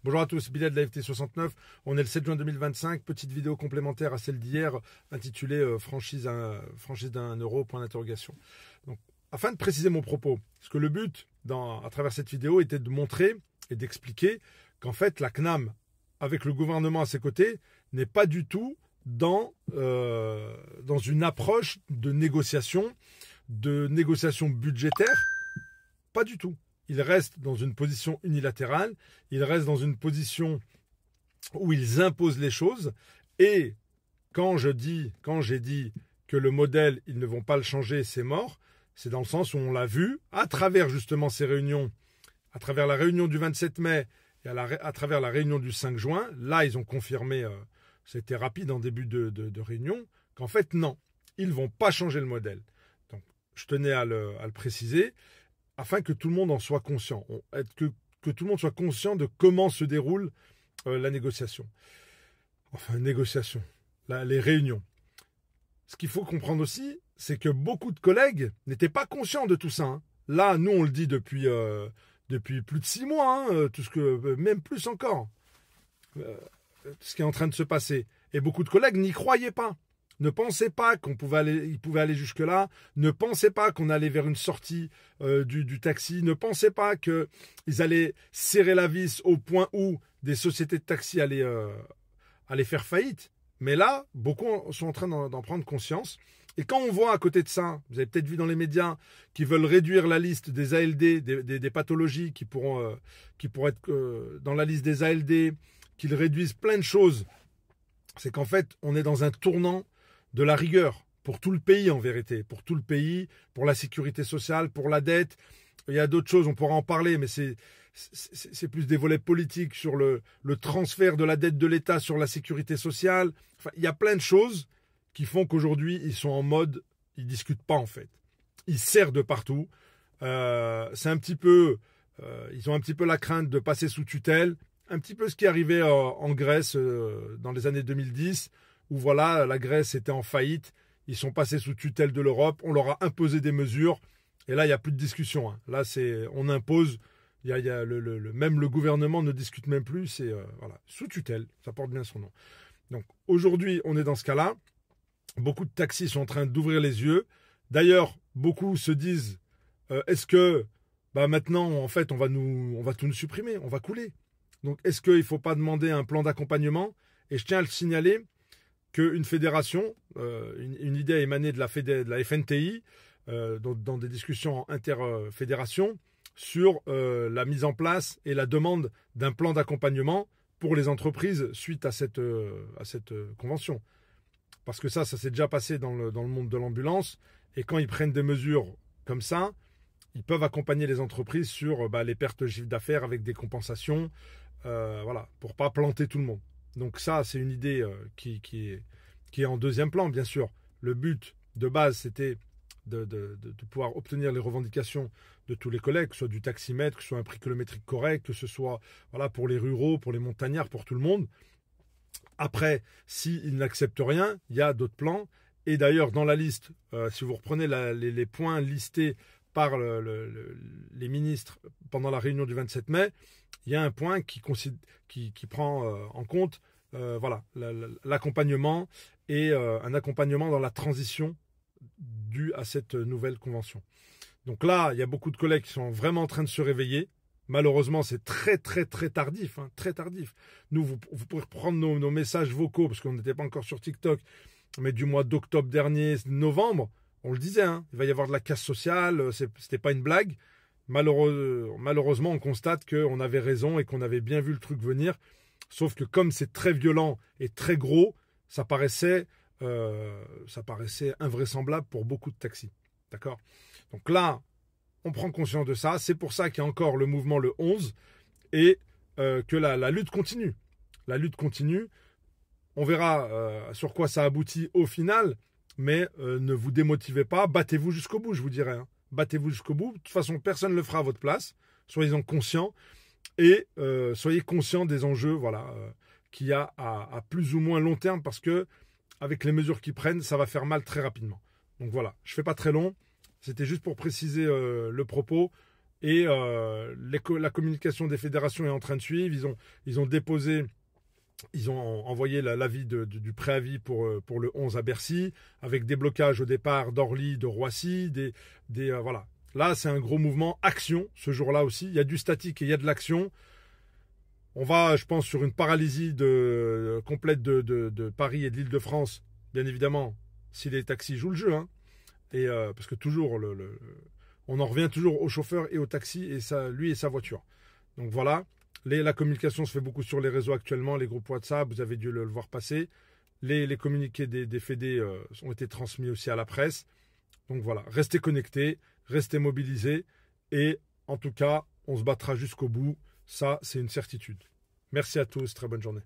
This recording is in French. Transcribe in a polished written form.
Bonjour à tous, Bilal de la FT69. On est le 7 juin 2025. Petite vidéo complémentaire à celle d'hier intitulée franchise d'un euro, point d'interrogation. Donc, afin de préciser mon propos, parce que le but à travers cette vidéo était de montrer et d'expliquer qu'en fait la CNAM, avec le gouvernement à ses côtés, n'est pas du tout dans une approche de négociation budgétaire. Pas du tout. Ils restent dans une position unilatérale, ils restent dans une position où ils imposent les choses. Et quand j'ai dit que le modèle, ils ne vont pas le changer, c'est mort, c'est dans le sens où on l'a vu à travers justement ces réunions, à travers la réunion du 27 mai et à travers la réunion du 5 juin. Là, ils ont confirmé, c'était rapide en début de réunion, qu'en fait, non, ils ne vont pas changer le modèle. Donc, je tenais à le préciser, afin que tout le monde en soit conscient, que tout le monde soit conscient de comment se déroule la négociation. Enfin, négociation, les réunions. Ce qu'il faut comprendre aussi, c'est que beaucoup de collègues n'étaient pas conscients de tout ça. Hein. Là, nous, on le dit depuis plus de 6 mois, hein, même plus encore, ce qui est en train de se passer. Et beaucoup de collègues n'y croyaient pas. Ne pensaient pas qu'ils pouvaient aller jusque-là, ne pensaient pas qu'on allait vers une sortie du taxi, ne pensaient pas qu'ils allaient serrer la vis au point où des sociétés de taxi allaient faire faillite. Mais là, beaucoup sont en train d'en prendre conscience. Et quand on voit à côté de ça, vous avez peut-être vu dans les médias, qui veulent réduire la liste des ALD, des pathologies qui pourront être dans la liste des ALD, qu'ils réduisent plein de choses, c'est qu'en fait, on est dans un tournant de la rigueur pour tout le pays en vérité, pour tout le pays, pour la sécurité sociale, pour la dette. Il y a d'autres choses, on pourra en parler, mais c'est plus des volets politiques sur le transfert de la dette de l'État sur la sécurité sociale. Enfin, il y a plein de choses qui font qu'aujourd'hui, ils sont en mode, ils ne discutent pas en fait. Ils serrent de partout. C'est un petit peu, ils ont un petit peu la crainte de passer sous tutelle. Un petit peu ce qui arrivait en Grèce dans les années 2010, où voilà, la Grèce était en faillite, ils sont passés sous tutelle de l'Europe, on leur a imposé des mesures, et là, il n'y a plus de discussion. Hein. Là, on impose, même le gouvernement ne discute même plus, c'est voilà, sous tutelle, ça porte bien son nom. Donc aujourd'hui, on est dans ce cas-là, beaucoup de taxis sont en train d'ouvrir les yeux. D'ailleurs, beaucoup se disent, est-ce que maintenant, en fait, on va tout nous supprimer, on va couler. Donc, est-ce qu'il ne faut pas demander un plan d'accompagnement? Et je tiens à le signaler qu'une fédération, une idée a émané de la FNTI, dans des discussions interfédérations, sur la mise en place et la demande d'un plan d'accompagnement pour les entreprises suite à cette convention. Parce que ça s'est déjà passé dans le monde de l'ambulance. Et quand ils prennent des mesures comme ça, ils peuvent accompagner les entreprises sur les pertes de chiffre d'affaires avec des compensations, voilà, pour ne pas planter tout le monde. Donc ça, c'est une idée qui est en deuxième plan, bien sûr. Le but de base, c'était de pouvoir obtenir les revendications de tous les collègues, que ce soit du taximètre, que ce soit un prix kilométrique correct, que ce soit voilà, pour les ruraux, pour les montagnards, pour tout le monde. Après, s'ils n'acceptent rien, il y a d'autres plans. Et d'ailleurs, dans la liste, si vous reprenez les points listés par les ministres pendant la réunion du 27 mai, il y a un point qui prend en compte voilà, l'accompagnement et un accompagnement dans la transition due à cette nouvelle convention. Donc là, il y a beaucoup de collègues qui sont vraiment en train de se réveiller. Malheureusement, c'est très, très, très tardif. Hein, très tardif. Nous, vous pourrez prendre nos messages vocaux, parce qu'on n'était pas encore sur TikTok, mais du mois d'octobre dernier, novembre, on le disait, hein, il va y avoir de la casse sociale, c'était pas une blague. Malheureusement, on constate qu'on avait raison et qu'on avait bien vu le truc venir. Sauf que comme c'est très violent et très gros, ça paraissait invraisemblable pour beaucoup de taxis. D'accord ? Donc là, on prend conscience de ça. C'est pour ça qu'il y a encore le mouvement le 11 et que la lutte continue. La lutte continue. On verra sur quoi ça aboutit au final, mais ne vous démotivez pas. Battez-vous jusqu'au bout, je vous dirais. Hein. Battez-vous jusqu'au bout. De toute façon, personne ne le fera à votre place. Soyez-en conscients et soyez conscients des enjeux voilà, qu'il y a à plus ou moins long terme, parce que avec les mesures qu'ils prennent, ça va faire mal très rapidement. Donc voilà, je ne fais pas très long. C'était juste pour préciser le propos. Et la communication des fédérations est en train de suivre. Ils ont déposé, ils ont envoyé l'avis du préavis pour le 11 à Bercy, avec des blocages au départ d'Orly, de Roissy, voilà. Là, c'est un gros mouvement action ce jour-là aussi. Il y a du statique et il y a de l'action. On va, je pense, sur une paralysie complète de Paris et de l'Île-de-France, bien évidemment, si les taxis jouent le jeu. Hein. Et parce que toujours, on en revient toujours au chauffeur et au taxi, et lui et sa voiture. Donc voilà, la communication se fait beaucoup sur les réseaux actuellement, les groupes WhatsApp, vous avez dû le voir passer. Les communiqués des fédés ont été transmis aussi à la presse. Donc voilà, restez connectés, restez mobilisés, et en tout cas, on se battra jusqu'au bout. Ça, c'est une certitude. Merci à tous, très bonne journée.